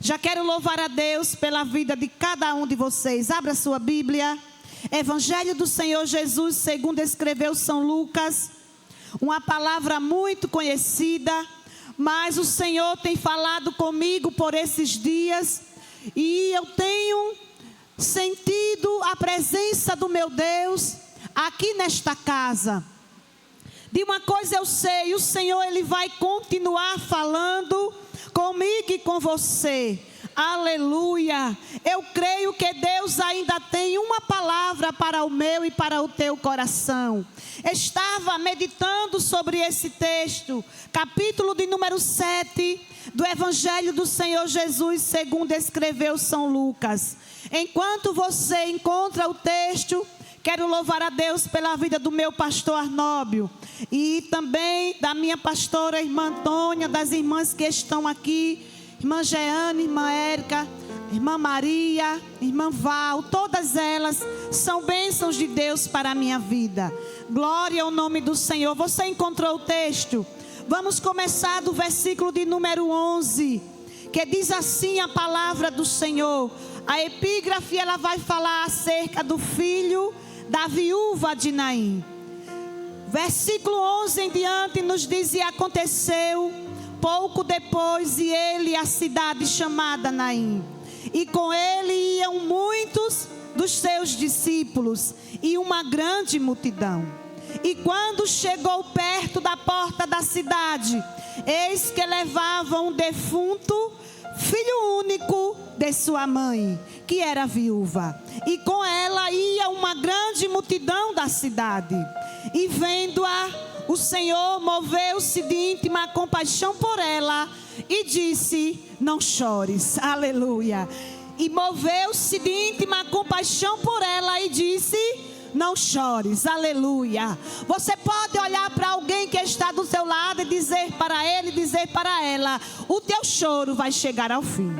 Já quero louvar a Deus pela vida de cada um de vocês. Abra sua Bíblia. Evangelho do Senhor Jesus, segundo escreveu São Lucas. Uma palavra muito conhecida, mas o Senhor tem falado comigo por esses dias. E eu tenho sentido a presença do meu Deus aqui nesta casa. De uma coisa eu sei, o Senhor Ele vai continuar falando comigo e com você. Aleluia. Eu creio que Deus ainda tem uma palavra para o meu e para o teu coração. Estava meditando sobre esse texto, capítulo de número 7 do Evangelho do Senhor Jesus, segundo escreveu São Lucas. Enquanto você encontra o texto, quero louvar a Deus pela vida do meu pastor Arnóbio e também da minha pastora irmã Antônia, das irmãs que estão aqui, irmã Jeane, irmã Érica, irmã Maria, irmã Val, todas elas são bênçãos de Deus para a minha vida. Glória ao nome do Senhor. Você encontrou o texto? Vamos começar do versículo de número 11, que diz assim a palavra do Senhor. A epígrafe ela vai falar acerca do filho da viúva de Naim. Versículo 11 em diante nos diz: e aconteceu pouco depois, e ele a cidade chamada Naim, e com ele iam muitos dos seus discípulos e uma grande multidão. E quando chegou perto da porta da cidade, eis que levava um defunto, filho único de sua mãe, que era viúva, e com ela ia uma grande multidão da cidade. E vendo-a, o Senhor moveu-se de íntima compaixão por ela e disse: não chores. Aleluia. E moveu-se de íntima compaixão por ela e disse: não chores. Aleluia. Você pode olhar para alguém que está do seu lado e dizer para ele, dizer para ela: o teu choro vai chegar ao fim.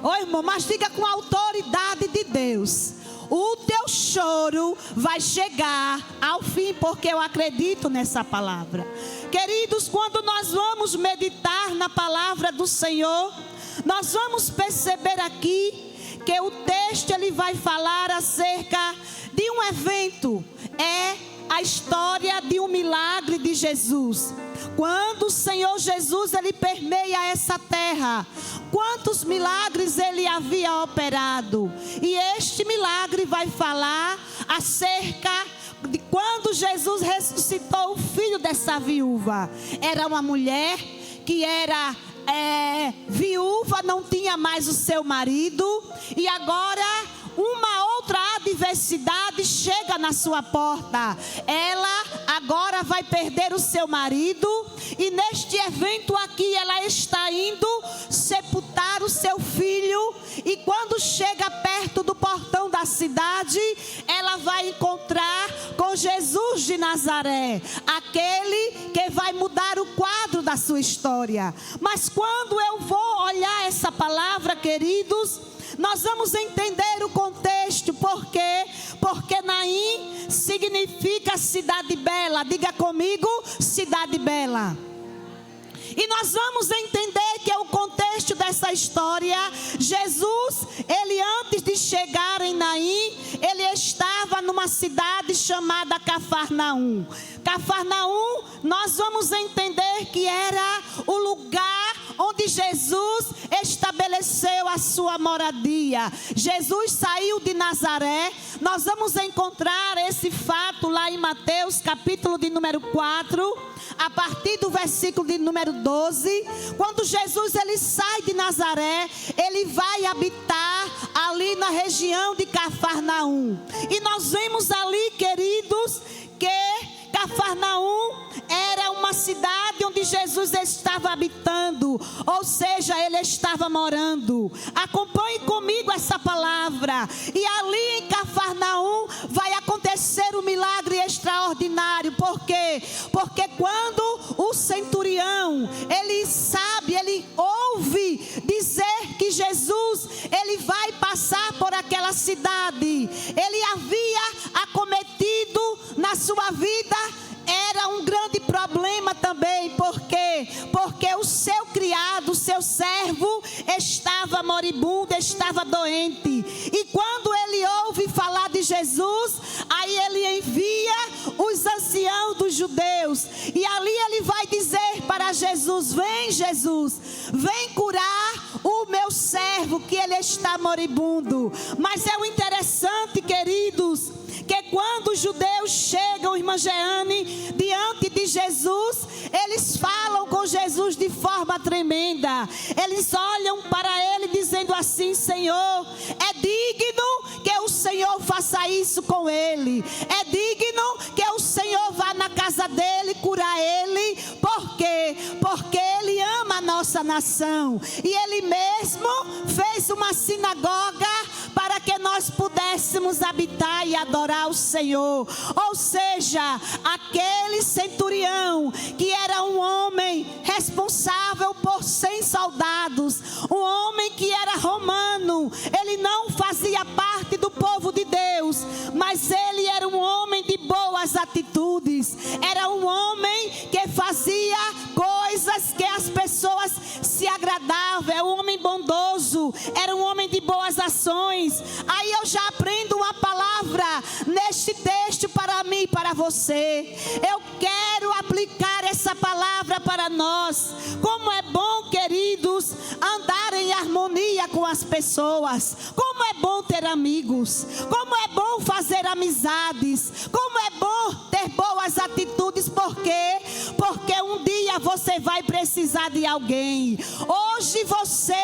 Ô irmão, mas diga com a autoridade de Deus: o teu choro vai chegar ao fim, porque eu acredito nessa palavra. Queridos, quando nós vamos meditar na palavra do Senhor, nós vamos perceber aqui que o texto ele vai falar acerca de um evento. É a história de um milagre de Jesus. Quando o Senhor Jesus ele permeia essa terra, quantos milagres ele havia operado. E este milagre vai falar acerca de quando Jesus ressuscitou o filho dessa viúva. Era uma mulher que era viúva, não tinha mais o seu marido, e agora uma outra adversidade chega na sua porta. Ela agora vai perder o seu marido, e neste evento aqui ela está indo sepultar o seu filho. E quando chega perto do portão da cidade, ela vai encontrar com Jesus de Nazaré, aquele que vai mudar o quadro da sua história. Mas quando eu vou olhar essa palavra, queridos, nós vamos entender o contexto. Por quê? Porque Naim significa cidade bela. Diga comigo: cidade bela. E nós vamos entender que é o contexto dessa história. Jesus, ele antes de chegar em Naim, ele estava numa cidade chamada Cafarnaum. Cafarnaum, nós vamos entender que era o lugar onde Jesus estabeleceu a sua moradia. Jesus saiu de Nazaré. Nós vamos encontrar esse fato lá em Mateus, capítulo de número 4, a partir do versículo de número 12. Quando Jesus ele sai de Nazaré, ele vai habitar ali na região de Cafarnaum. E nós vemos ali, queridos, que Cafarnaum era uma cidade onde Jesus estava habitando, ou seja, ele estava morando. Acompanhe comigo essa palavra. E ali em Cafarnaum vai acontecer um milagre extraordinário. Por quê? Porque quando o centurião, ele ouve dizer que Jesus, ele vai passar por aquela cidade, ele havia acometido na sua vida, era um grande problema também. Por quê? Porque o seu criado, seu servo estava moribundo, estava doente. E quando ele ouve falar de Jesus, aí ele envia os anciãos dos judeus. E ali ele vai dizer para Jesus: vem, Jesus, vem curar o meu servo, que ele está moribundo. Mas é o interessante, queridos, que quando os judeus chegam, irmã Jeane, diante de Jesus, eles falam com Jesus de forma tremenda. Eles olham para ele dizendo assim: Senhor, é digno que o Senhor faça isso com ele. É digno que o Senhor vá na casa dele curar ele. Por quê? Porque ele ama a nossa nação. E ele mesmo fez uma sinagoga para que nós pudéssemos habitar e adorar o Senhor. Ou seja, aquele centurião, que era um homem responsável por 100 soldados, um homem que era romano, ele não fazia parte do povo de Deus, mas ele era um homem de boas atitudes, era um homem que fazia coisas que as pessoas se agradavam, era um homem bondoso, era um homem de boas ações. Aí eu já aprendo uma palavra neste texto para mim e para você. Eu quero aplicar essa palavra para nós. Como é bom, queridos, andar em harmonia com as pessoas. Como é bom ter amigos. Como é bom fazer amizades. Como é bom ter boas atitudes. Por quê? Porque um dia você vai precisar de alguém. Hoje você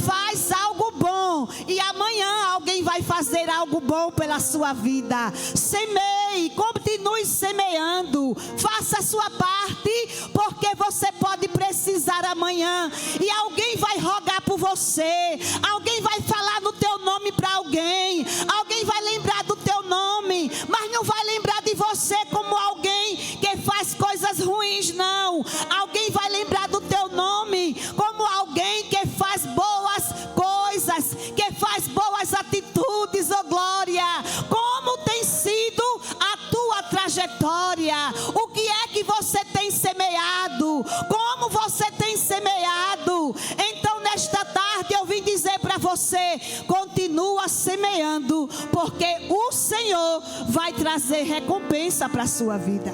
faz algo bom e amanhã alguém vai fazer algo bom pela sua vida. Semeie, continue semeando, faça a sua parte, porque você pode precisar amanhã e alguém vai rogar por você, alguém vai falar no teu nome para alguém, alguém vai lembrar do teu nome, mas não vai lembrar de você como alguém que faz coisas ruins, não. Alguém vai lembrar do teu nome como alguém que faz boas coisas, que faz boas atitudes, oh glória. Como tem sido a tua trajetória? O que é que você tem semeado? Como você tem semeado? Então nesta tarde eu vim dizer para você: continua semeando, porque o Senhor vai trazer recompensa para a sua vida.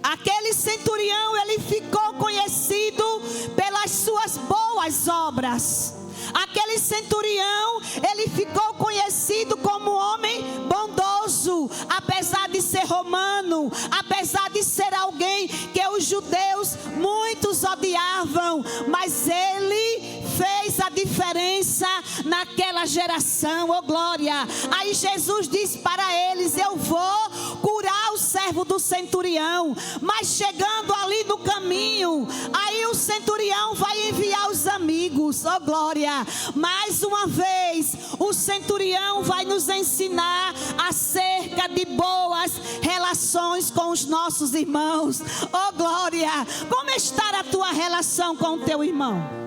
Aquele centurião, ele ficou conhecido pelas suas boas obras. Aquele centurião, ele ficou conhecido como homem bondoso, apesar de ser romano, apesar de ser alguém que os judeus muitos odiavam, mas ele fez a diferença naquela geração, oh glória. Aí Jesus disse para eles: eu vou curar o servo do centurião. Mas chegando ali no caminho, aí o centurião vai enviar os amigos, oh glória. Mais uma vez, o centurião vai nos ensinar acerca de boas relações com os nossos irmãos, oh glória. Como está a tua relação com o teu irmão?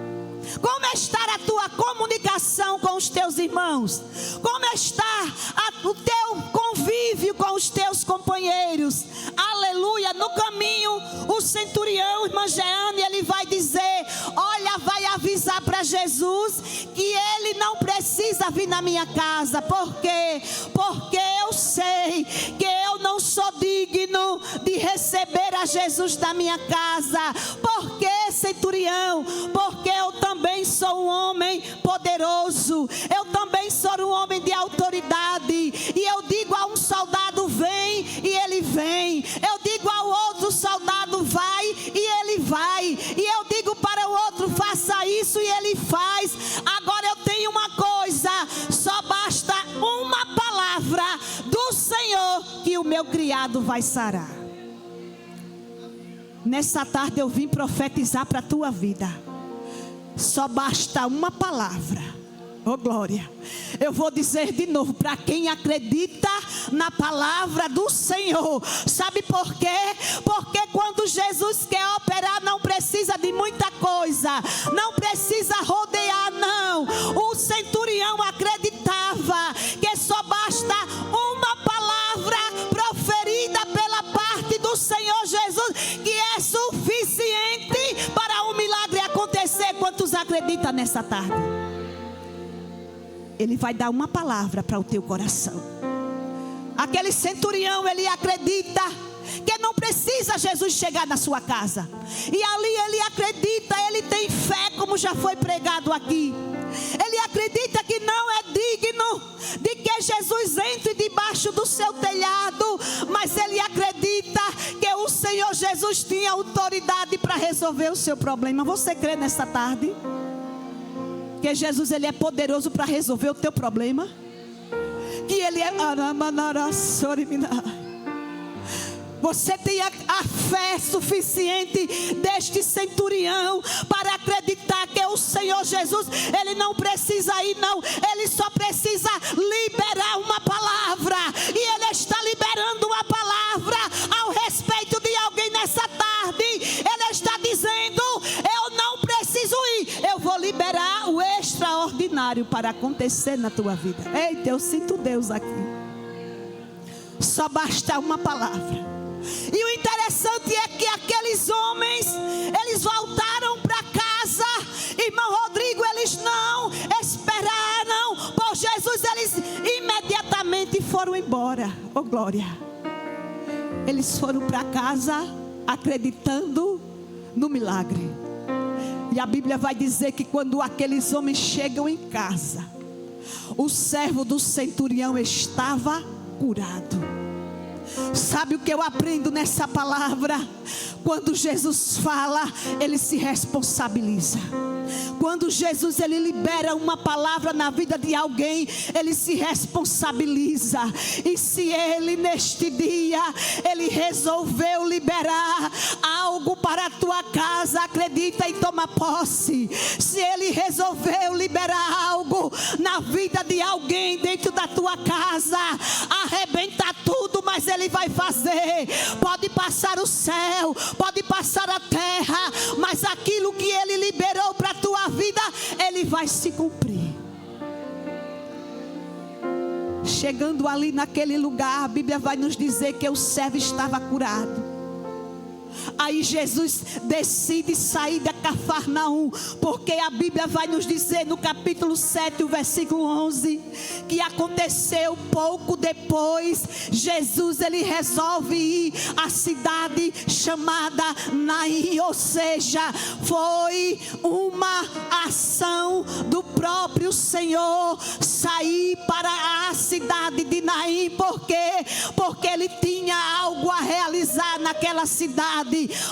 Como está a tua comunicação com os teus irmãos? Como está o teu convívio com os teus companheiros? Aleluia. No caminho, o centurião, irmã Jeane, ele vai dizer: olha, vai avisar para Jesus que ele não precisa vir na minha casa. Por quê? Porque eu sei que eu não sou digno de receber a Jesus na minha casa. Por quê, centurião? Porque eu também sou um homem poderoso, eu também sou um homem de autoridade, e eu digo a um soldado: vem, e ele vem. Eu digo ao outro soldado: vai, e ele vai. E eu digo para o outro: faça isso, e ele faz. Agora eu tenho uma coisa: só basta uma palavra do Senhor que o meu criado vai sarar. Nessa tarde eu vim profetizar para a tua vida. Só basta uma palavra, oh glória. Eu vou dizer de novo para quem acredita na palavra do Senhor. Sabe por quê? Porque quando Jesus quer operar, não precisa de muita coisa, não precisa rodear, não. O centurião acreditava que só basta uma palavra proferida pela parte do Senhor Jesus, que é suficiente para o milagre acredita nessa tarde? Ele vai dar uma palavra para o teu coração. Aquele centurião, ele acredita que não precisa Jesus chegar na sua casa. E ali ele acredita, ele tem fé, como já foi pregado aqui. Ele acredita que não é digno de que Jesus entre debaixo do seu telhado, mas ele acredita que o Senhor Jesus tinha autoridade para resolver o seu problema. Você crê nessa tarde que Jesus, ele é poderoso para resolver o teu problema? Que ele é... Você tem a fé suficiente deste centurião para acreditar que o Senhor Jesus, ele não precisa ir, não. Ele só precisa liberar uma palavra. E ele está liberando uma palavra ao respeito de alguém nessa tarde. Ele está dizendo: eu não preciso ir, eu vou liberar o extraordinário para acontecer na tua vida. Eita, eu sinto Deus aqui. Só basta uma palavra. E o interessante é que aqueles homens, eles voltaram para casa. Irmão Rodrigo, eles não esperaram por Jesus. Eles imediatamente foram embora. Oh glória. Eles foram para casa acreditando no milagre. E a Bíblia vai dizer que quando aqueles homens chegam em casa, o servo do centurião estava curado. Sabe o que eu aprendo nessa palavra? Quando Jesus fala, ele se responsabiliza. Quando Jesus, ele libera uma palavra na vida de alguém, ele se responsabiliza. E se ele neste dia, ele resolveu liberar algo para a tua casa, acredita e toma posse. Se ele resolveu liberar algo na vida de alguém dentro da tua casa, arrebenta tudo, mas ele vai fazer. Pode passar o céu, pode passar a terra, mas aquilo que ele liberou para a tua vida, ele vai se cumprir. Chegando ali naquele lugar, a Bíblia vai nos dizer que o servo estava curado. Aí Jesus decide sair da Cafarnaum, porque a Bíblia vai nos dizer no capítulo 7, o versículo 11, que aconteceu pouco depois. Jesus, ele resolve ir à cidade chamada Naim, ou seja, foi uma ação do próprio Senhor sair para a cidade de Naim. Por quê? Porque ele tinha algo a realizar naquela cidade.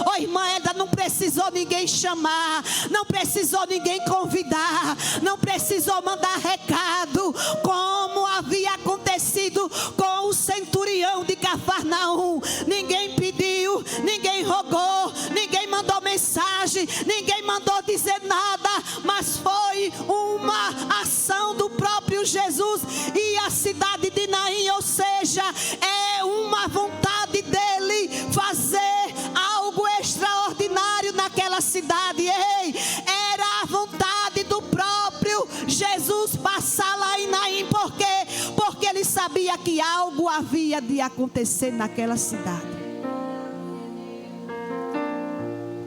Oh irmã, ela não precisou ninguém chamar, não precisou ninguém convidar, não precisou mandar recado, como havia acontecido com o centurião de Cafarnaum. Ninguém pediu, ninguém rogou, ninguém mandou mensagem, ninguém mandou dizer nada, mas foi uma ação do próprio Jesus e a cidade de Naim, ou seja, é uma vontade dele fazer algo extraordinário naquela cidade. Ei, era a vontade do próprio Jesus passar lá em Naim. Por quê? Porque ele sabia que algo havia de acontecer naquela cidade.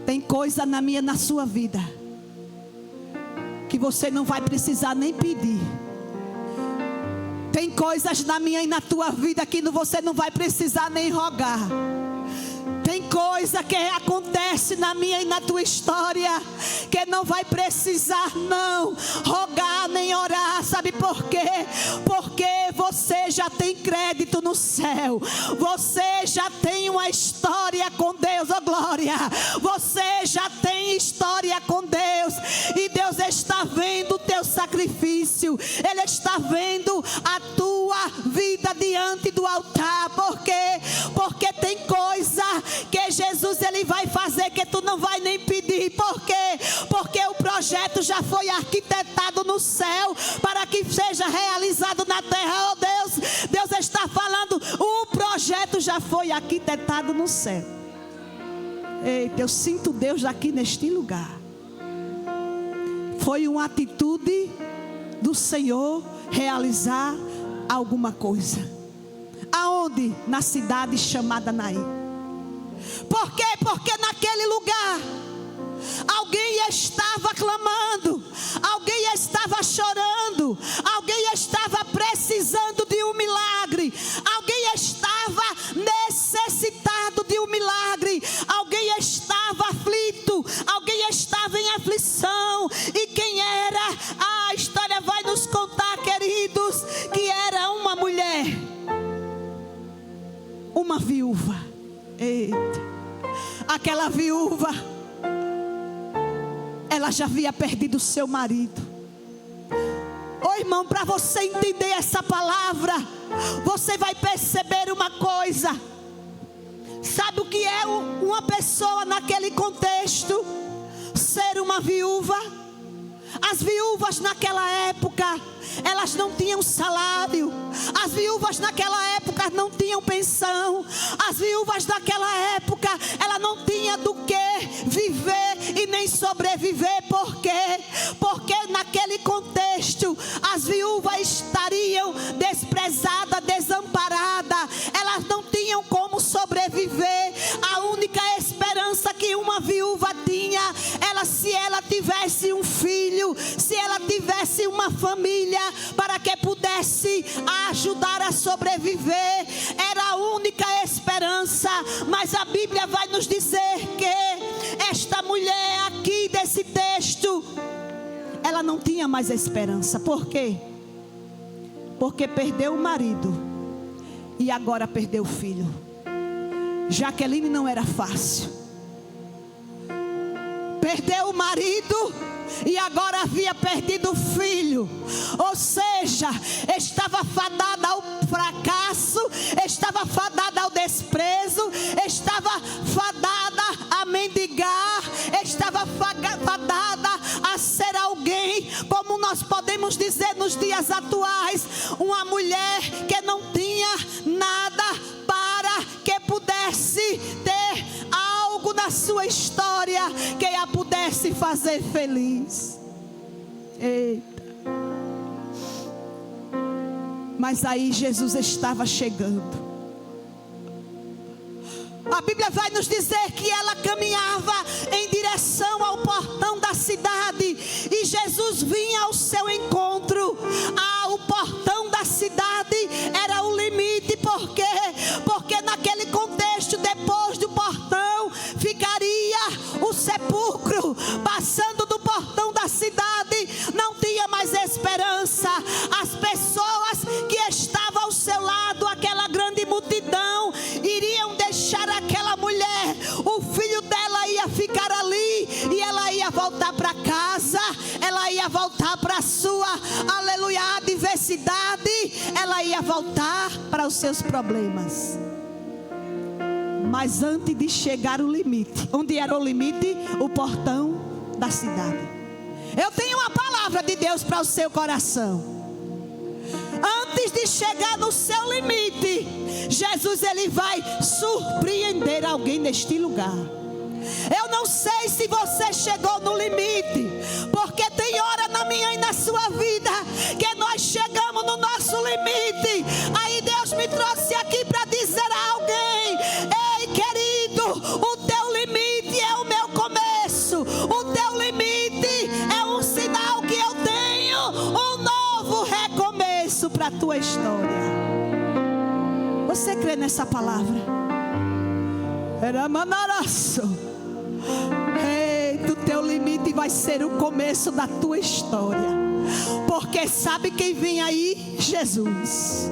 Tem coisa na minha, na sua vida, que você não vai precisar nem pedir. Tem coisas na minha e na tua vida que você não vai precisar nem rogar. Tem coisa que acontece na minha e na tua história que não vai precisar não rogar nem orar. Sabe por quê? Porque você já tem crédito no céu. Você já tem uma história com Deus, oh glória. Você já tem história com Deus. E Deus está vendo o teu sacrifício. Ele está vendo a tua vida diante do altar. Por quê? Porque tem coisa que Jesus, ele vai fazer que tu não vai nem pedir. Por quê? Porque o projeto já foi arquitetado no céu para que seja realizado na terra. Oh Deus, Deus está falando, o projeto já foi arquitetado no céu. Eita, eu sinto Deus aqui neste lugar. Foi uma atitude do Senhor realizar alguma coisa. Aonde? Na cidade chamada Naim. Por quê? Porque naquele lugar alguém estava clamando, alguém estava chorando, alguém estava precisando de um milagre, alguém estava necessitado de um milagre, alguém estava aflito, alguém estava em aflição. E quem era? A história vai nos contar, queridos, que era uma mulher, uma viúva. Eita, aquela viúva, ela já havia perdido seu marido. Ô irmão, para você entender essa palavra, você vai perceber uma coisa. Sabe o que é uma pessoa naquele contexto? Ser uma viúva. As viúvas naquela época, elas não tinham salário. As viúvas naquela época não tinham pensão. As viúvas naquela época, ela não tinha do que viver e nem sobreviver. Por quê? Porque naquele contexto, as viúvas estariam desprezadas, desamparadas. Elas não tinham como sobreviver. A única esperança que uma viúva tinha era se ela tivesse um filho, se ela tivesse uma família, para que pudesse ajudar a sobreviver. Era a única esperança. Mas a Bíblia vai nos dizer que esta mulher aqui desse texto, ela não tinha mais esperança. Por quê? Porque perdeu o marido e agora perdeu o filho. Jaqueline não era fácil. Perdeu o marido e agora havia perdido o filho. Ou seja, estava fadada ao fracasso, estava fadada ao desprezo, estava fadada a mendigar, estava fadada a ser alguém, como nós podemos dizer nos dias atuais, uma mulher que não tinha nada para que pudesse ter algo na sua história que a pudesse fazer feliz. Eita. Mas aí Jesus estava chegando. A Bíblia vai nos dizer que ela caminhava em direção ao portão da cidade e Jesus vinha ao seu encontro. O portão da cidade era o limite. Por quê? Porque naquele contexto, depois do portão, ficaria o sepulcro. Passando do portão da cidade, não tinha mais esperança. As pessoas que estavam ao seu lado, aquela grande multidão, iriam deixar aquela mulher. O filho dela ia ficar ali e ela ia voltar para casa. Ela ia voltar para a sua, aleluia, adversidade. Ela ia voltar para os seus problemas. Mas antes de chegar o limite, onde era o limite? O portão da cidade. Eu tenho uma palavra de Deus para o seu coração. Antes de chegar no seu limite, Jesus, ele vai surpreender alguém neste lugar. Eu não sei se você chegou no limite, porque tem hora na minha e na sua vida que nós chegamos no nosso limite. Aí Deus me trouxe aqui para dizer a alguém: ei, querido, o teu limite é o meu começo. O teu limite é um sinal que eu tenho um novo recomeço para a tua história. Você crê nessa palavra? Era manaraço. Ei, o teu limite vai ser o começo da tua história. Porque sabe quem vem aí? Jesus.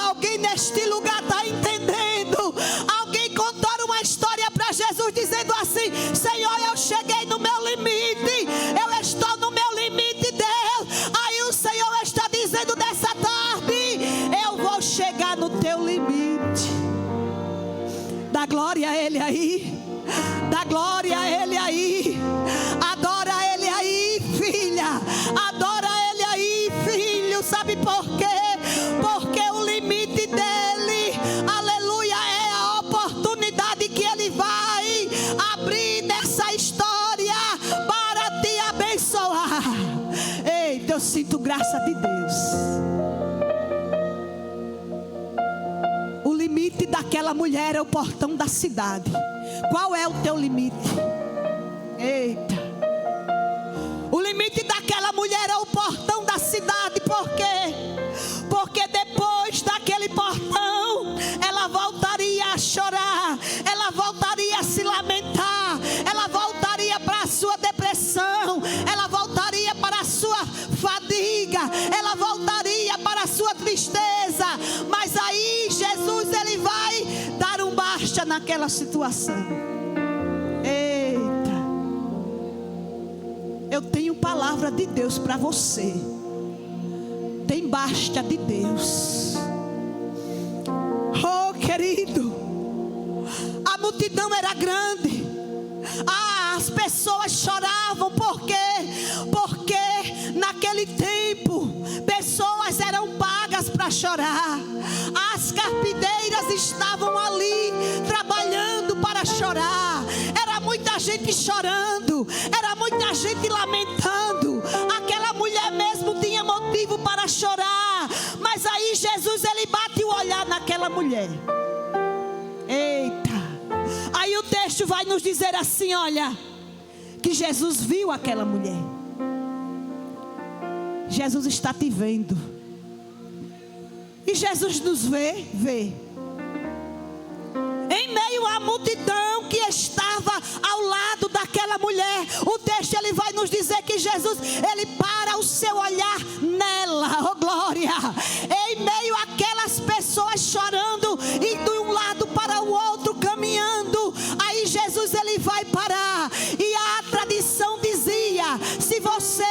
Alguém neste lugar está entendendo? Alguém contou uma história para Jesus dizendo assim: Senhor, eu cheguei no meu limite, eu estou no meu limite, Deus. Aí o Senhor está dizendo nessa tarde: eu vou chegar no teu limite. Dá glória a Ele aí. Dá glória a Ele aí. Adora Ele aí, filha. Adora Ele aí, filho. Sabe por quê? Porque o limite dele, aleluia, é a oportunidade que Ele vai abrir nessa história para te abençoar. Eita, eu sinto graça de Deus. O limite daquela mulher é o portão da cidade. Qual é o teu limite? Eita. O limite daquela mulher é o portão da cidade. Por quê? Porque depois daquele portão, ela voltaria a chorar, ela voltaria a se lamentar, ela voltaria para a sua depressão, ela voltaria para a sua fadiga, ela voltaria para a sua tristeza. Mas aí Jesus, ele vai dar um basta naquela situação. Eita. Eu tenho palavra de Deus para você. Tem basta de Deus. Oh, querido, a multidão era grande. As pessoas choravam. Por quê? Porque naquele tempo pessoas eram pagas para chorar. As carpideiras estavam ali trabalhando para chorar. Era muita gente chorando, era muita gente lamentando. Aquela mulher mesmo tinha motivo para chorar. Mas aí Jesus, ele bate o olhar naquela mulher. Eita. Aí o texto vai nos dizer assim, olha, que Jesus viu aquela mulher. Jesus está te vendo. E Jesus nos vê. Em meio à multidão que estava ao lado daquela mulher, o texto, ele vai nos dizer que Jesus, ele para o seu olhar nela. Oh glória. Em meio àquelas pessoas chorando e de um lado para o outro caminhando, aí Jesus, ele vai parar. E a tradição dizia: se você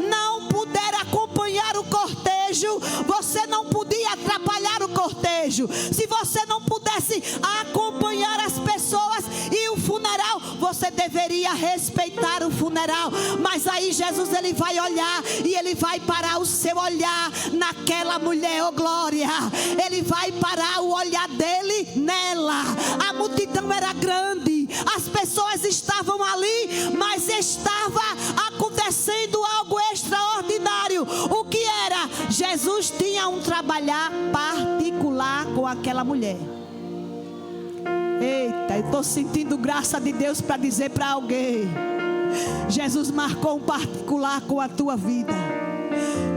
não puder acompanhar o cortejo, você não podia atrapalhar o cortejo. Se você não pudesse acompanhar as pessoas e o funeral, você deveria respeitar o funeral. Mas aí Jesus, ele vai olhar e ele vai parar o seu olhar naquela mulher. Oh glória. Ele vai parar o olhar dele nela. A multidão era grande, as pessoas estavam ali, mas estava acontecendo algo extraordinário. O que era? Jesus tinha um trabalhar particular com aquela mulher. Eita, eu estou sentindo graça de Deus para dizer para alguém: Jesus marcou um particular com a tua vida.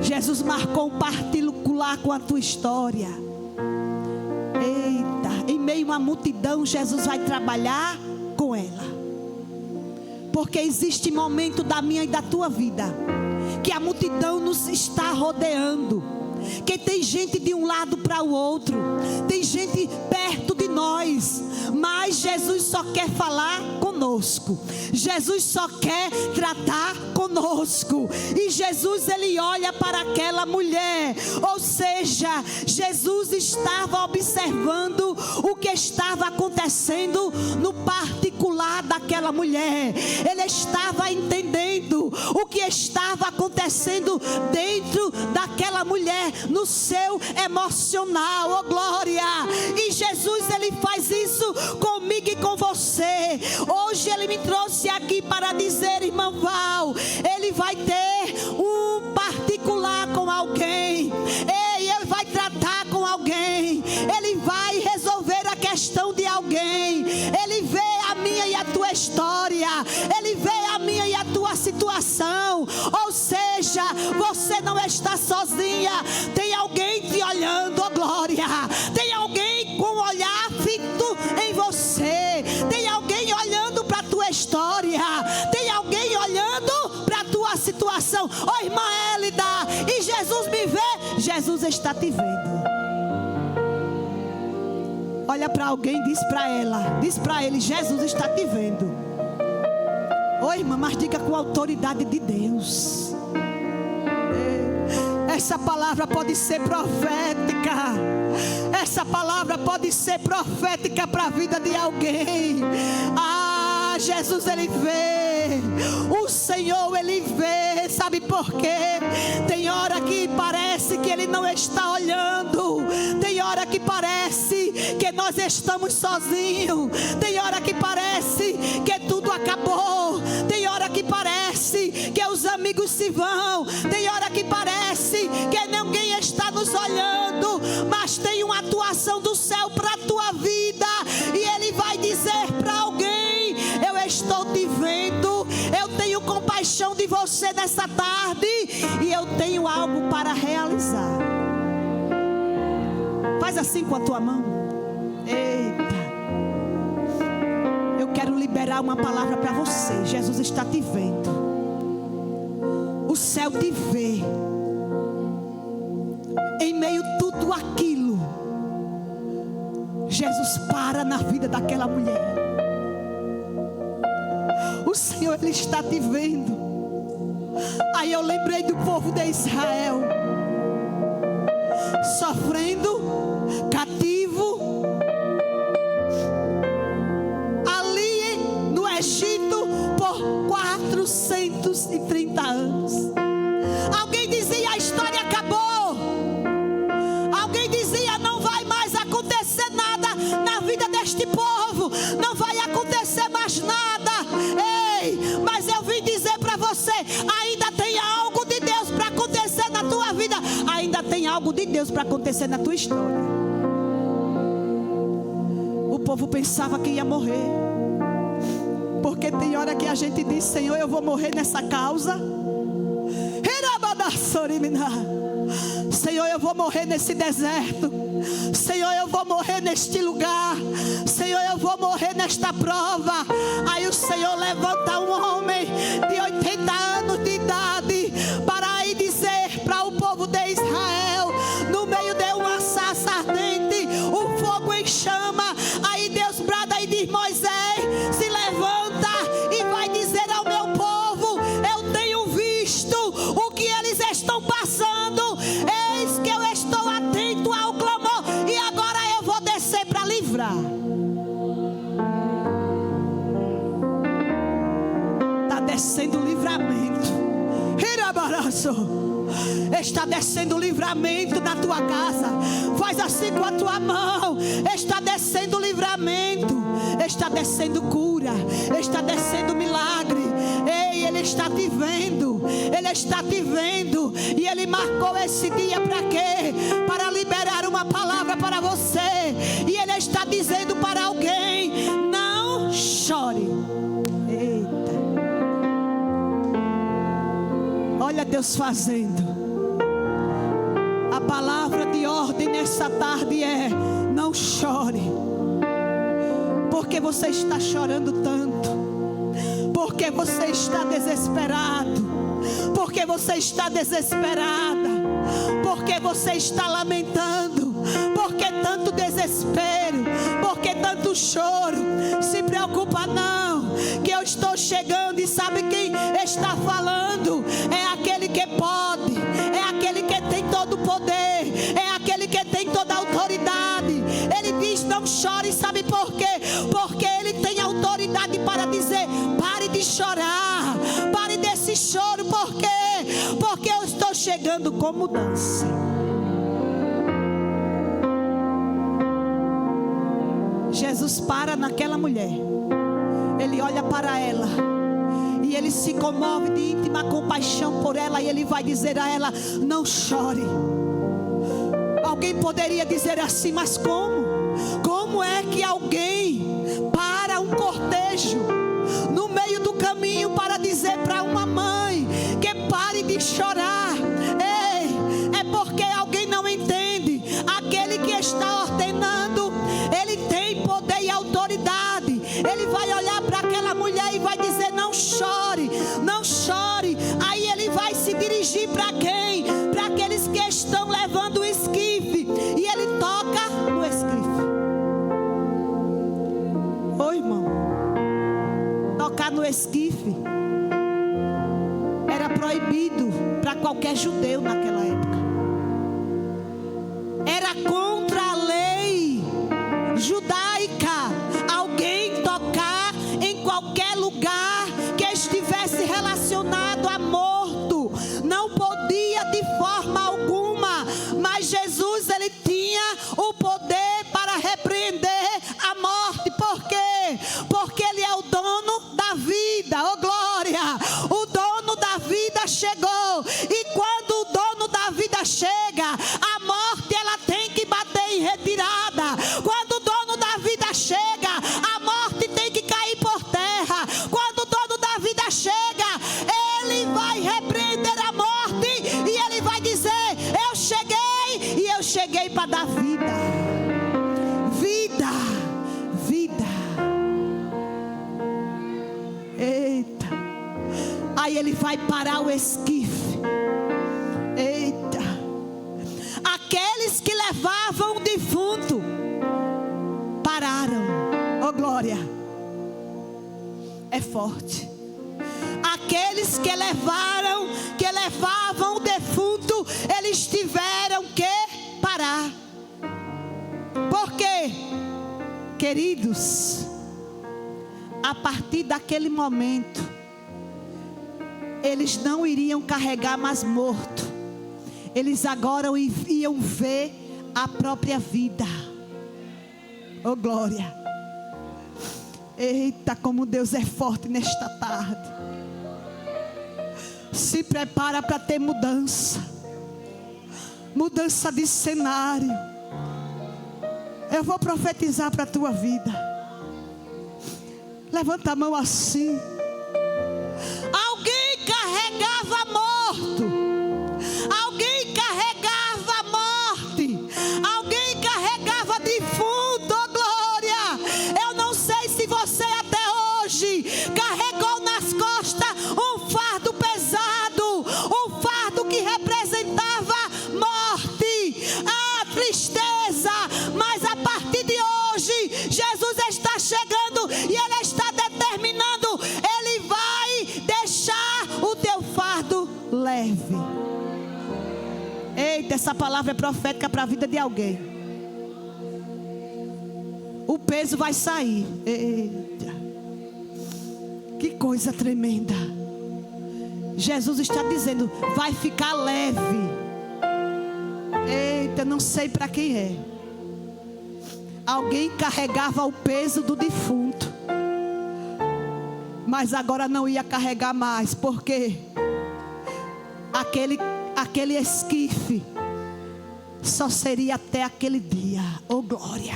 Jesus marcou um particular com a tua história. Eita, em meio à multidão, Jesus vai trabalhar com ela. Porque existe momento da minha e da tua vida que a multidão nos está rodeando, que tem gente de um lado para o outro, tem gente perto de nós, mas Jesus só quer falar conosco. Jesus só quer tratar conosco. E Jesus, ele olha para aquela mulher. Ou seja, Jesus estava observando o que estava acontecendo no particular daquela mulher. Ele estava entendendo o que estava acontecendo dentro daquela mulher, no seu emocional. Oh glória. E Jesus, ele faz isso comigo e com você. Hoje ele me trouxe aqui para dizer, irmã Val, ele vai ter um particular com alguém. Ele vai tratar com alguém. Ele vai resolver a questão de alguém. Ele vê a minha e a tua história. Ele vê a minha e a tua situação. Ou seja, você não está sozinha. Tem alguém te olhando, oh glória. Tem alguém com um olhar fito em você. Tem alguém olhando para a tua história. Tem alguém olhando para a tua situação. Oh irmã Hélida, e Jesus me vê. Jesus está te vendo. Olha para alguém, diz para ela, diz para ele: Jesus está te vendo. Oh irmã, mas diga com a autoridade de Deus. Essa palavra pode ser profética. Essa palavra pode ser profética para a vida de alguém. Jesus, ele vê. O Senhor, ele vê. Sabe por quê? Tem hora que parece que ele não está olhando. Tem hora que parece que nós estamos sozinhos. Tem hora que parece que tudo acabou. Tem hora que parece que os amigos se vão. Tem hora que parece que ninguém está nos olhando. Mas tem uma atuação do céu para a tua vida. E ele vai dizer para alguém: eu estou te vendo você nessa tarde e eu tenho algo para realizar. Faz assim com a tua mão. Eita. Eu quero liberar uma palavra para você. Jesus está te vendo. O céu te vê. Em meio a tudo aquilo, Jesus para na vida daquela mulher. O Senhor, Ele está te vendo. Aí eu lembrei do povo de Israel, sofrendo, cativo, ali no Egito, por 430 anos. Alguém dizia: a história acabou. Alguém dizia: não vai mais acontecer nada na vida deste povo, não vai acontecer mais nada. Ei, mas eu vim dizer para você: ainda tem algo de Deus para acontecer na tua vida, ainda tem algo de Deus para acontecer na tua história. O povo pensava que ia morrer, porque tem hora que a gente diz: Senhor, eu vou morrer nessa causa. Senhor, eu vou morrer nesse deserto. Senhor, eu vou morrer neste lugar. Senhor, eu vou morrer nesta prova. Aí o Senhor levanta um homem de 80 anos de idade para ir dizer para o povo de Israel, no meio de uma sarça ardente, o fogo em chama. Aí Deus brada e diz: Moisés, se levanta e vai dizer ao meu povo: eu tenho visto o que eles estão passando. Eis que eu estou atento ao clamor e agora eu vou descer para livrar. Está descendo livramento. Está descendo livramento na tua casa. Faz assim com a tua mão. Está descendo livramento. Está descendo cura. Está descendo milagre. Ei, Ele está te vendo. Ele está te vendo. E Ele marcou esse dia para quê? Para liberar uma palavra para você. E Ele está dizendo para alguém: não chore. Eita. Olha Deus fazendo. A palavra de ordem nessa tarde é: não chore. Porque você está chorando tanto. Porque você está desesperado. Porque você está desesperada. Porque você está lamentando. Porque tanto desespero. Porque tanto choro. Se preocupa não, que eu estou chegando. E sabe quem está falando? É aquele que pode. É aquele que tem todo o poder. É aquele que tem toda a autoridade. Ele diz: não chore. Sabe por quê? Porque Ele tem autoridade para dizer: pare de chorar. Pare desse choro. Por quê? Porque eu estou chegando com mudança. Jesus para naquela mulher. Ele olha para ela e Ele se comove de íntima compaixão por ela. E Ele vai dizer a ela: não chore. Alguém poderia dizer assim: mas como? Como é que alguém para um cortejo no meio do caminho para dizer para uma mãe que pare de chorar? Ei, é porque alguém não entende. Aquele que está ordenando, Ele tem poder e autoridade. Ele vai olhar para aquela mulher e vai dizer: não chore, não chore. Aí Ele vai se dirigir para quem? Para aqueles que estão levando o esquife. E Ele toca no esquife. Oi, irmão. Tocar no esquife era proibido para qualquer judeu naquela época. Era contra a lei judaica alguém tocar em qualquer lugar que estivesse relacionado a morto. Não podia de forma alguma. Mas Jesus, Ele tinha o poder para repreender a morte. Por quê? Porque Ele é o dono da vida. Oh glória! O dono da vida chegou. E quando o dono da vida chega, a morte ela tem que bater em retirada. Quando o dono da vida chega, a morte tem que cair por terra. Quando o dono da vida chega, Ele vai Aí ele vai parar o esquife. Eita. Aqueles que levavam o defunto pararam. Oh glória. É forte. Aqueles que levavam o defunto, eles tiveram que parar. Por quê? Queridos, a partir daquele momento, eles não iriam carregar mais morto. Eles agora iam ver a própria vida. Oh glória. Eita, como Deus é forte nesta tarde. Se prepara para ter mudança. Mudança de cenário. Eu vou profetizar para a tua vida. Levanta a mão assim. Alguém carregava morto. Alguém carregava morte. Alguém carregava defunto. Oh glória. Eu não sei se você até hoje carregou nas costas um fardo pesado. Um fardo que representava morte. A tristeza. Mas a partir de hoje, Jesus está chegando e Ele está determinando. Ele vai deixar o teu fardo leve. Eita, essa palavra é profética para a vida de alguém. O peso vai sair. Eita, que coisa tremenda. Jesus está dizendo, vai ficar leve. Eita, não sei para quem é. Alguém carregava o peso do defunto, mas agora não ia carregar mais, porque aquele esquife só seria até aquele dia. Oh glória.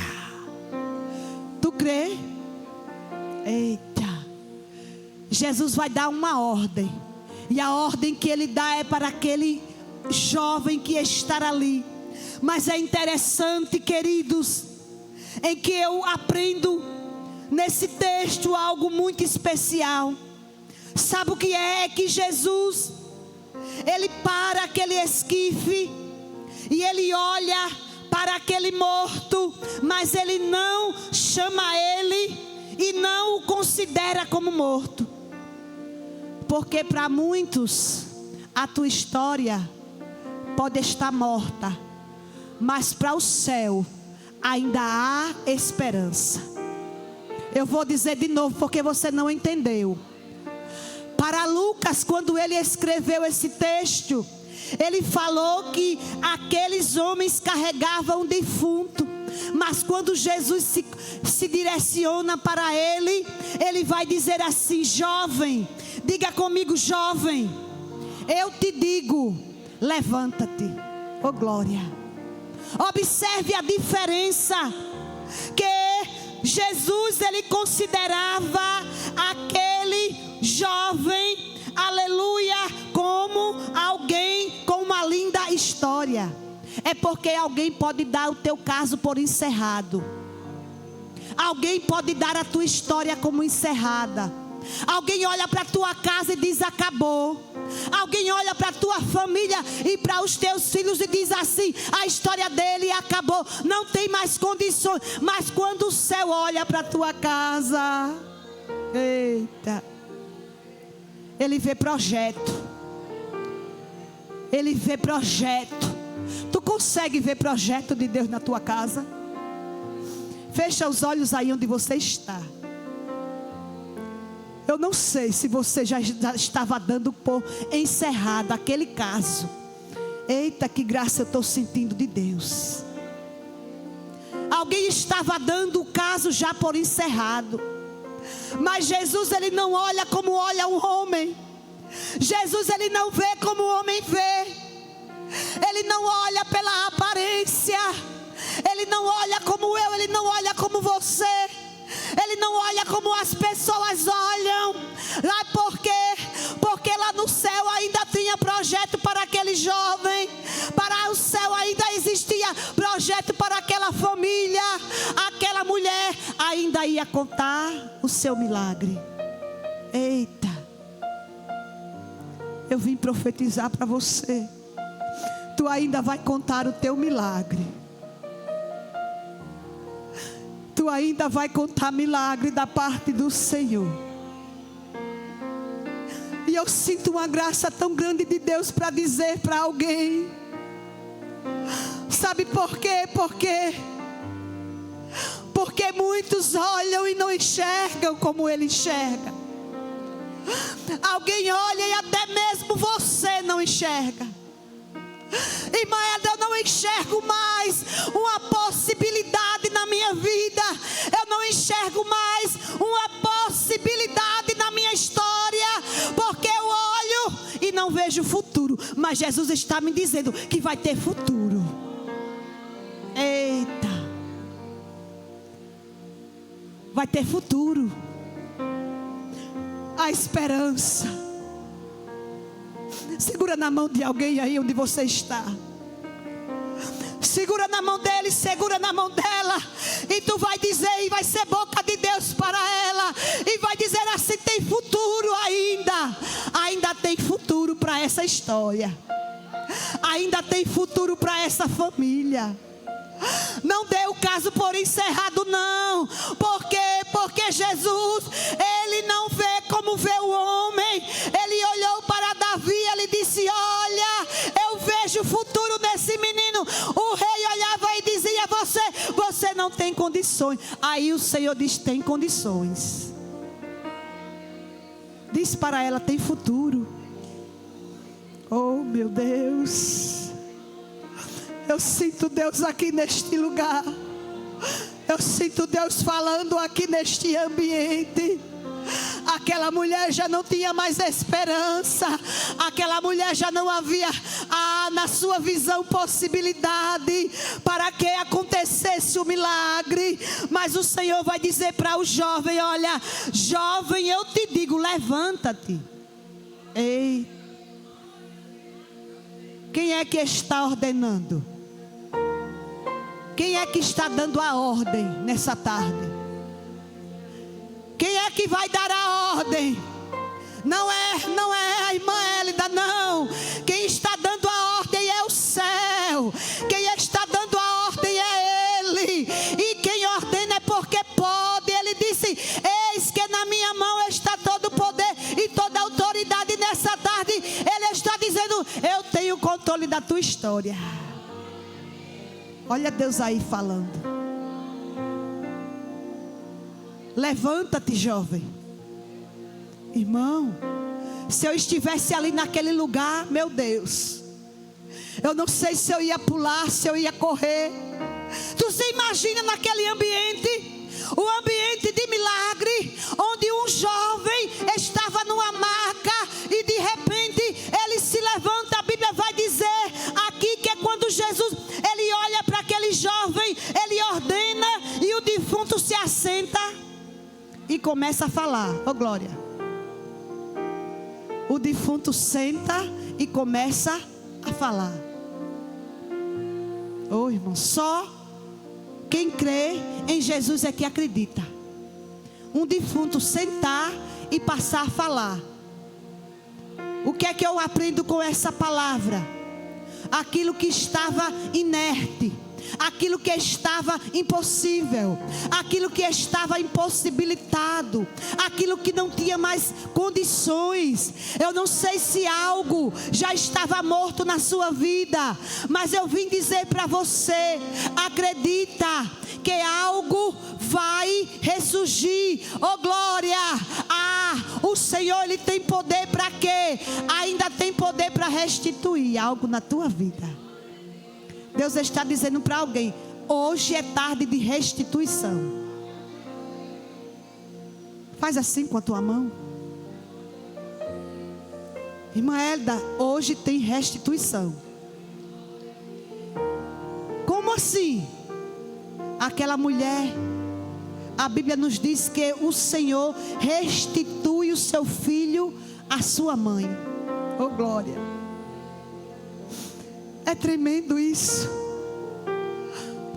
Tu crê? Eita. Jesus vai dar uma ordem, e a ordem que Ele dá é para aquele jovem que está ali. Mas é interessante, queridos, em que eu aprendo nesse texto algo muito especial. Sabe o que é? É que Jesus, Ele para aquele esquife e Ele olha para aquele morto, mas Ele não chama ele e não o considera como morto. Porque para muitos a tua história pode estar morta, mas para o céu ainda há esperança. Eu vou dizer de novo porque você não entendeu. Para Lucas, quando ele escreveu esse texto, ele falou que aqueles homens carregavam um defunto. Mas quando Jesus se direciona para ele, ele vai dizer assim: jovem, diga comigo, jovem, eu te digo, levanta-te. Oh glória. Observe a diferença, que Jesus, ele considerava aquele jovem, aleluia, como alguém com uma linda história. É porque alguém pode dar o teu caso por encerrado. Alguém pode dar a tua história como encerrada. Alguém olha para a tua casa e diz acabou. Alguém olha para a tua família e para os teus filhos e diz assim: a história dele acabou, não tem mais condições. Mas quando o céu olha para a tua casa, eita, ele vê projeto. Ele vê projeto. Tu consegue ver projeto de Deus na tua casa? Fecha os olhos aí onde você está. Eu não sei se você já estava dando por encerrado aquele caso. Eita, que graça eu estou sentindo de Deus. Alguém estava dando o caso já por encerrado. Mas Jesus, ele não olha como olha um homem. Jesus, ele não vê como o homem vê. Ele não olha pela aparência. Ele não olha como eu, ele não olha como você. Ele não olha como as pessoas olham. Lá por quê? Porque lá no céu ainda tinha projeto para aquele jovem. Para o céu ainda existia projeto para aquela família. Aquela mulher ainda ia contar o seu milagre. Eita. Eu vim profetizar para você. Tu ainda vai contar o teu milagre. Tu ainda vai contar milagre da parte do Senhor. E eu sinto uma graça tão grande de Deus para dizer para alguém. Sabe por quê? Porque muitos olham e não enxergam como Ele enxerga. Alguém olha e até mesmo você não enxerga. Irmã, eu não enxergo mais uma possibilidade na minha vida. Eu não enxergo mais uma possibilidade na minha história, porque eu olho e não vejo futuro. Mas Jesus está me dizendo que vai ter futuro. Eita, vai ter futuro. A esperança. Segura na mão de alguém aí onde você está. Segura na mão dele, segura na mão dela. E tu vai dizer, e vai ser boca de Deus para ela. E vai dizer assim: tem futuro ainda. Ainda tem futuro para essa história. Ainda tem futuro para essa família. Não dê o caso por encerrado, não. Por quê? Porque Jesus, Ele não vê como vê o homem. Ele olhou para Davi, Ele disse: olha, eu vejo futuro nesse menino. O rei olhava e dizia: você não tem condições. Aí o Senhor diz: tem condições. Diz para ela: tem futuro. Oh, meu Deus. Eu sinto Deus aqui neste lugar. Eu sinto Deus falando aqui neste ambiente. Aquela mulher já não tinha mais esperança. Aquela mulher já não havia na sua visão possibilidade para que acontecesse o milagre. Mas o Senhor vai dizer para o jovem: olha, jovem, eu te digo, levanta-te. Ei, quem é que está ordenando? Quem é que está dando a ordem nessa tarde? Quem é que vai dar a ordem? Não é a irmã Hélida, não. Quem está dando a ordem é o céu. Quem está dando a ordem é Ele. E quem ordena é porque pode. Ele disse: eis que na minha mão está todo o poder e toda a autoridade. Nessa tarde Ele está dizendo: eu tenho o controle da tua história. Olha Deus aí falando. Levanta-te, jovem. Irmão, se eu estivesse ali naquele lugar, meu Deus, eu não sei se eu ia pular, se eu ia correr. Tu se imagina naquele ambiente, o ambiente de milagre, onde um jovem estava numa maca e de repente ele se levanta. A Bíblia vai dizer aqui que é quando Jesus, ele olha para aquele jovem, ele ordena e o defunto se assenta e começa a falar. Oh, glória. O defunto senta e começa a falar. Oh, irmão, só quem crê em Jesus é que acredita. Um defunto sentar e passar a falar. O que é que eu aprendo com essa palavra? Aquilo que estava inerte, aquilo que estava impossível, aquilo que estava impossibilitado, aquilo que não tinha mais condições. Eu não sei se algo já estava morto na sua vida, mas eu vim dizer para você: acredita que algo vai ressurgir. Oh, glória! O Senhor, Ele tem poder para quê? Ainda tem poder para restituir algo na tua vida. Deus está dizendo para alguém: hoje é tarde de restituição. Faz assim com a tua mão. Irmã Hélida, hoje tem restituição. Como assim? Aquela mulher, a Bíblia nos diz que o Senhor restitui o seu filho à sua mãe. Oh, glória! É tremendo isso.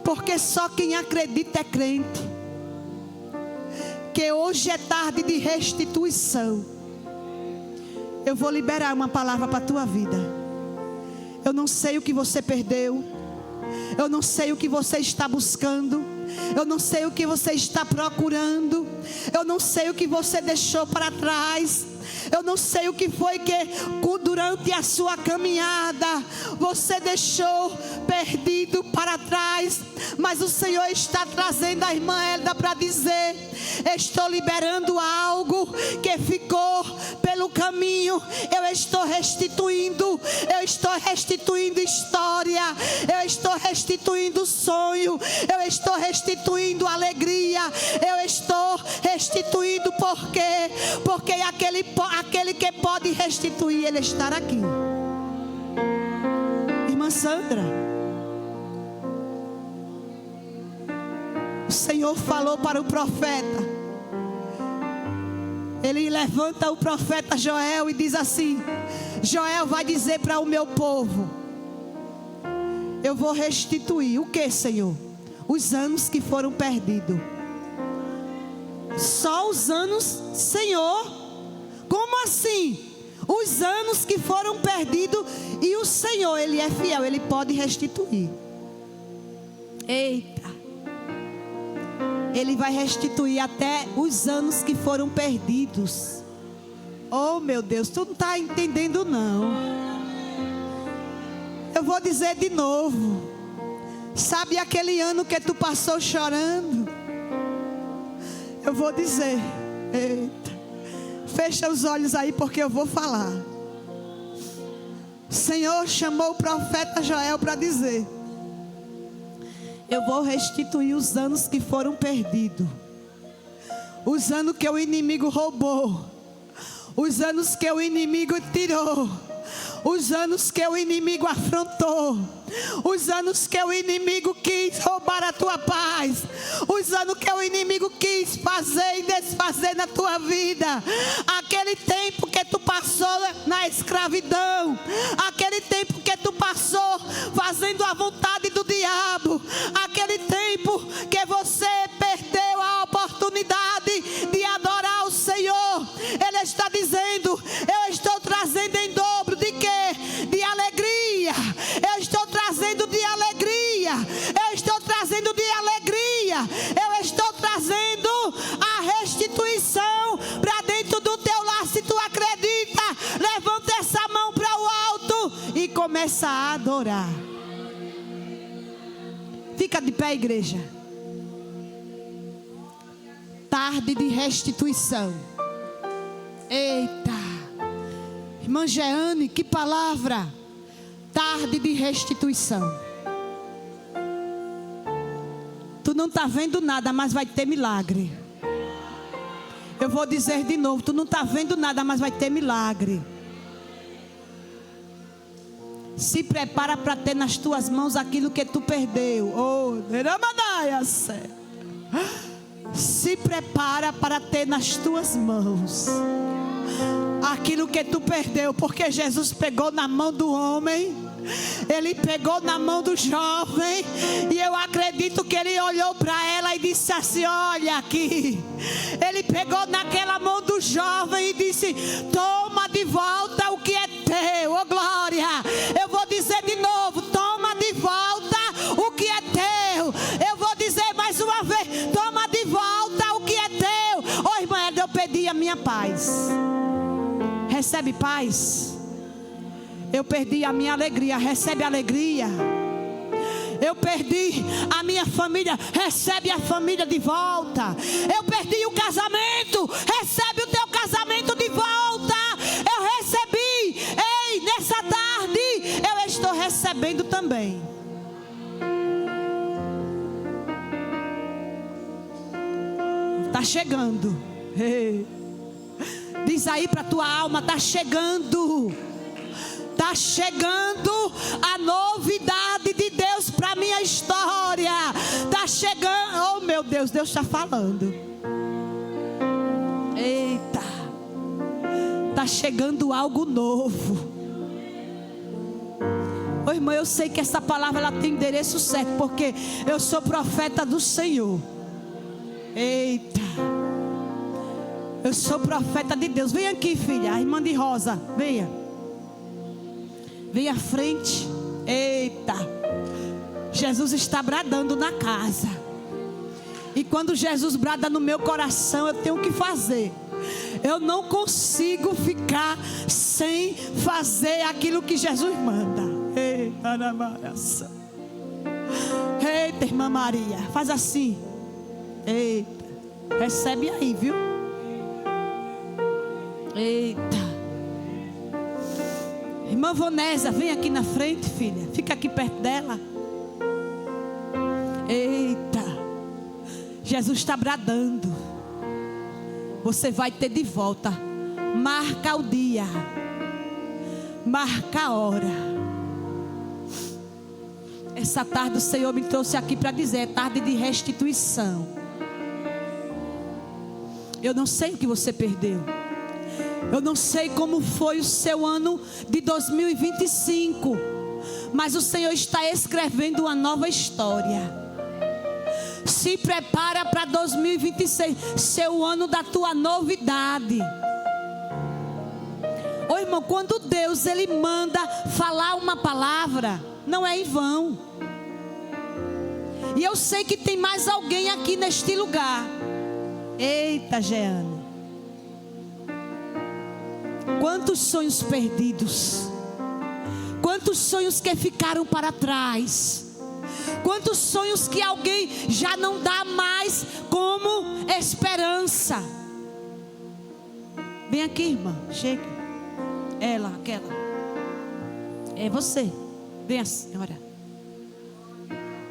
Porque só quem acredita é crente. Que hoje é tarde de restituição. Eu vou liberar uma palavra para a tua vida. Eu não sei o que você perdeu. Eu não sei o que você está buscando. Eu não sei o que você está procurando. Eu não sei o que você deixou para trás. Eu não sei o que foi que durante a sua caminhada você deixou perdido para trás. Mas o Senhor está trazendo a irmã Hélida para dizer: estou liberando algo que ficou pelo caminho. Eu estou restituindo. Eu estou restituindo história. Eu estou restituindo sonho. Eu estou restituindo alegria. Eu estou restituindo porque aquele que pode restituir, ele está aqui. Irmã Sandra, o Senhor falou para o profeta. Ele levanta o profeta Joel e diz assim: Joel vai dizer para o meu povo: eu vou restituir o que, Senhor? Os anos que foram perdidos. Só os anos, Senhor? Como assim? Os anos que foram perdidos. E o Senhor, Ele é fiel, Ele pode restituir. Eita. Ele vai restituir até os anos que foram perdidos. Oh meu Deus, tu não está entendendo não. Eu vou dizer de novo. Sabe aquele ano que tu passou chorando? Eu vou dizer. Eita. Fecha os olhos aí porque eu vou falar. O Senhor chamou o profeta Joel para dizer: eu vou restituir os anos que foram perdidos. Os anos que o inimigo roubou. Os anos que o inimigo tirou. Os anos que o inimigo afrontou. Os anos que o inimigo quis roubar a tua paz. Os anos que o inimigo quis fazer e desfazer na tua vida. Aquele tempo que tu passou na escravidão. Aquele tempo que tu passou fazendo a vontade do diabo. Aquele tempo que você perdeu a oportunidade de adorar o Senhor. Ele está dizendo: eu estou trazendo em dobro de quê? De alegria. Eu estou trazendo de alegria. Eu estou trazendo de alegria. Eu estou trazendo a restituição para dentro do teu lar. Se tu acredita, levanta essa mão para o alto e começa a adorar. Fica de pé, igreja. Tarde de restituição. Eita. Irmã Jeane, que palavra. Tarde de restituição. Tu não está vendo nada, mas vai ter milagre. Eu vou dizer de novo: tu não está vendo nada, mas vai ter milagre. Se prepara para ter nas tuas mãos aquilo que tu perdeu. Oh, se prepara para ter nas tuas mãos aquilo que tu perdeu, porque Jesus pegou na mão do homem, Ele pegou na mão do jovem, e eu acredito que Ele olhou para ela e disse assim: olha aqui. Ele pegou naquela mão do jovem e disse: toma de volta o que é teu. Oh glória. Eu vou dizer de novo: toma de volta o que é teu. Eu vou dizer mais uma vez: toma de volta o que é teu. Oh irmã, eu pedi a minha paz. Recebe paz. Eu perdi a minha alegria. Recebe alegria. Eu perdi a minha família. Recebe a família de volta. Eu perdi o casamento. Recebe o teu casamento de volta. Eu recebi. Ei, nessa tarde eu estou recebendo também. Está chegando. Ei. Diz aí para tua alma: está chegando. Está chegando a novidade de Deus para a minha história. Está chegando. Oh meu Deus, Deus está falando. Eita. Está chegando algo novo. Oh irmã, eu sei que essa palavra ela tem endereço certo, porque eu sou profeta do Senhor. Eita. Eu sou profeta de Deus. Vem aqui, filha. A irmã de rosa. Venha. Venha à frente. Eita. Jesus está bradando na casa. E quando Jesus brada no meu coração, eu tenho que fazer. Eu não consigo ficar sem fazer aquilo que Jesus manda. Eita, irmã Maria. Faz assim. Eita. Recebe aí, viu? Eita. Irmã Vonesa, vem aqui na frente, filha. Fica aqui perto dela. Eita. Jesus está bradando. Você vai ter de volta. Marca o dia. Marca a hora. Essa tarde o Senhor me trouxe aqui para dizer: é tarde de restituição. Eu não sei o que você perdeu. Eu não sei como foi o seu ano de 2025. Mas o Senhor está escrevendo uma nova história. Se prepara para 2026 ser o ano da tua novidade. Ô irmão, quando Deus ele manda falar uma palavra, não é em vão. E eu sei que tem mais alguém aqui neste lugar. Eita, Jeane. Quantos sonhos perdidos. Quantos sonhos que ficaram para trás. Quantos sonhos que alguém já não dá mais como esperança. Vem aqui, irmã, chega. Ela, aquela. É você. Vem a senhora.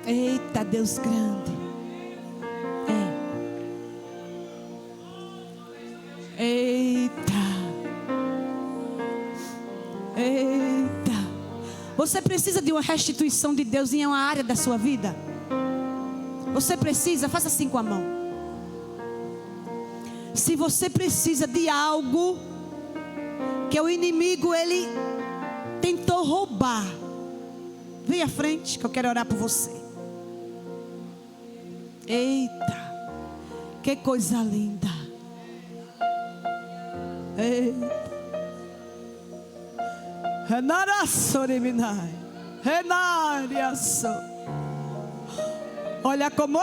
Eita, Deus grande. Eita. Eita. Você precisa de uma restituição de Deus em uma área da sua vida? Você precisa, faça assim com a mão. Se você precisa de algo que o inimigo ele tentou roubar, vem à frente que eu quero orar por você. Eita, que coisa linda. Eita. Olha como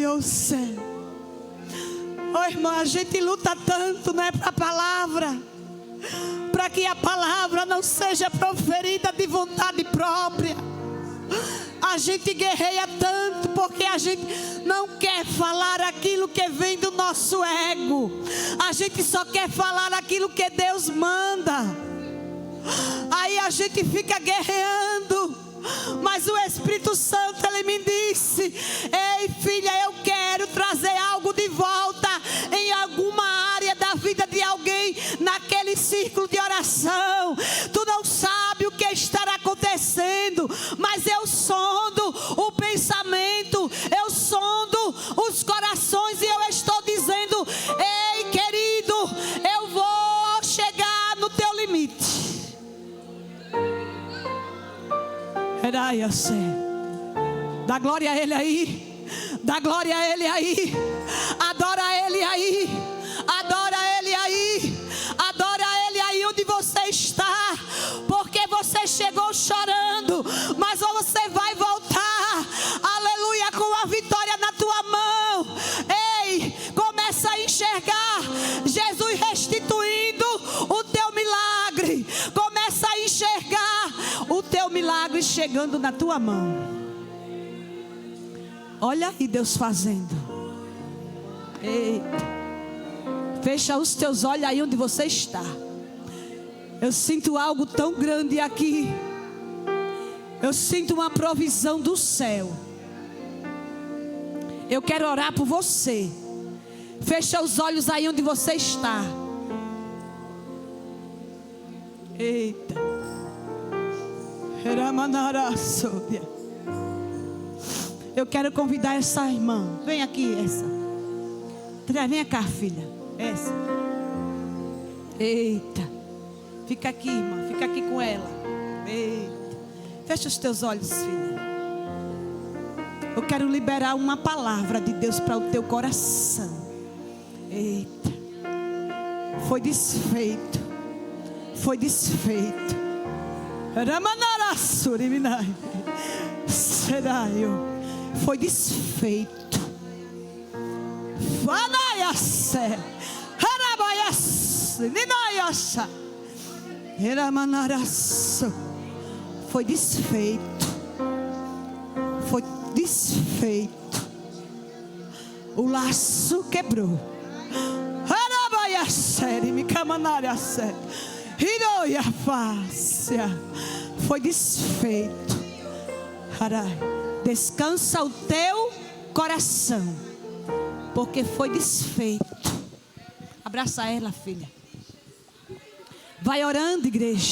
eu sei. Oh, irmã, a gente luta tanto, não é para a palavra, para que a palavra não seja proferida de vontade própria. A gente guerreia tanto porque a gente não quer falar aquilo que vem do nosso ego. A gente só quer falar aquilo que Deus manda. Aí a gente fica guerreando. Mas o Espírito Santo, ele me disse: ei filha, eu quero trazer algo de volta em alguma área da vida de alguém naquele círculo de oração. Tu não sabe o que estará acontecendo, mas eu sondo o pensamento, eu sondo os corações, e eu estou dizendo: ei querido, eu vou chegar no teu limite. Dá glória a Ele aí. Dá glória a Ele aí. Adora Ele aí. Adora Ele aí. Adora Ele aí onde você está. Porque você chegou chorando, mas você vai voltar, aleluia, com a vitória na tua mão. Ei, começa a enxergar Jesus restituindo o teu milagre. Começa a enxergar o teu milagre chegando na tua mão. Olha aí Deus fazendo. Eita. Fecha os teus olhos aí onde você está. Eu sinto algo tão grande aqui. Eu sinto uma provisão do céu. Eu quero orar por você. Fecha os olhos aí onde você está. Eita. Eu quero convidar essa irmã. Vem aqui, essa. Vem cá, filha. Essa. Eita. Fica aqui, irmã. Fica aqui com ela. Eita. Fecha os teus olhos, filha. Eu quero liberar uma palavra de Deus para o teu coração. Eita. Foi desfeito. Foi desfeito. Foi desfeito. Foi desfeito. Foi desfeito. O laço quebrou. Foi desfeito. Descansa o teu coração, porque foi desfeito. Abraça ela, filha. Vai orando, igreja.